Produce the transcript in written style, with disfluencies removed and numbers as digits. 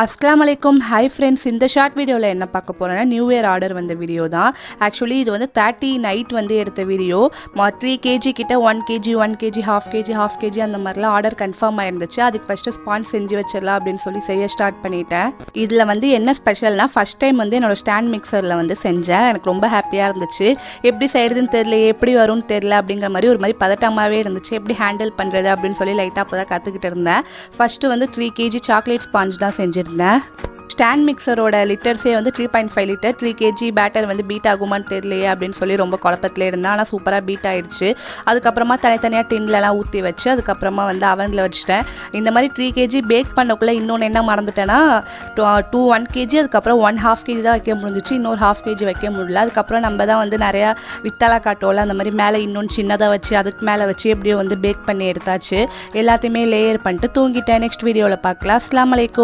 அஸ்ஸலாமு hi friends. இந்த short வீடியோவில் என்ன பார்க்க போகிறேன்னா நியூ இயர் ஆர்டர் வந்த வீடியோ தான். ஆக்சுவலி இது வந்து 30 நைட் வந்து எடுத்த வீடியோ. 3 kg கிட்ட 1 kg 1 kg ஹாஃப் கேஜி அந்த மாதிரிலாம் ஆர்டர் கன்ஃபார்ம் ஆயிருந்துச்சு. அதுக்கு ஃபஸ்ட்டு ஸ்பான்ஸ் செஞ்சு வச்சிடலாம் அப்படின்னு சொல்லி செய்ய ஸ்டார்ட் பண்ணிட்டேன். இதில் வந்து என்ன ஸ்பெஷல்னா ஃபஸ்ட் டைம் வந்து என்னோடய ஸ்டாண்ட் மிக்சரில் வந்து செஞ்சேன். எனக்கு ரொம்ப ஹாப்பியாக இருந்துச்சு. எப்படி செய்கிறதுன்னு தெரியல, எப்படி வரும்னு தெரியல அப்படிங்கிற மாதிரி ஒரு மாதிரி பதட்டமாகவே இருந்துச்சு. எப்படி ஹேண்டில் பண்ணுறது அப்படின்னு சொல்லி லைட்டாக அப்போ தான் கற்றுக்கிட்டு இருந்தேன். ஃபஸ்ட்டு வந்து 3 kg சாக்லேட் ஸ்பான்ஸ் தான் செஞ்சிருந்தேன். ஸ்டாண்ட் மிக்சரோட லிட்டர்ஸே வந்து 3.5 லிட்டர். 3 kg பேட்டர் வந்து பீட் ஆகுமான்னு தெரியலையே அப்படின்னு சொல்லி ரொம்ப குழப்பத்தில் இருந்தேன். ஆனால் சூப்பராக பீட் ஆயிடுச்சு. அதுக்கப்புறமா தனித்தனியாக டின்லலாம் ஊற்றி வச்சு அதுக்கப்புறமா வந்து அவனில் வச்சுட்டேன். இந்த மாதிரி 3 kg பேக் பண்ணக்குள்ளே இன்னொன்று என்ன மறந்துட்டேன்னா 1 kg அதுக்கப்புறம் 1/2 kg தான் வைக்க முடிஞ்சிச்சு. இன்னொரு 1/2 kg வைக்க முடியல. அதுக்கப்புறம் நம்ம தான் வந்து நிறையா வித்தலா காட்டோல அந்த மாதிரி மேலே இன்னொன்று சின்னதாக வச்சு அதுக்கு மேலே வச்சு எப்படியோ வந்து பேக் பண்ணி எடுத்தாச்சு. எல்லாத்தையுமே லேயர் பண்ணிட்டு தூங்கிட்டேன். நெக்ஸ்ட் வீடியோவில் பார்க்கலாம். அஸ்ஸலாமு அலைக்கும்.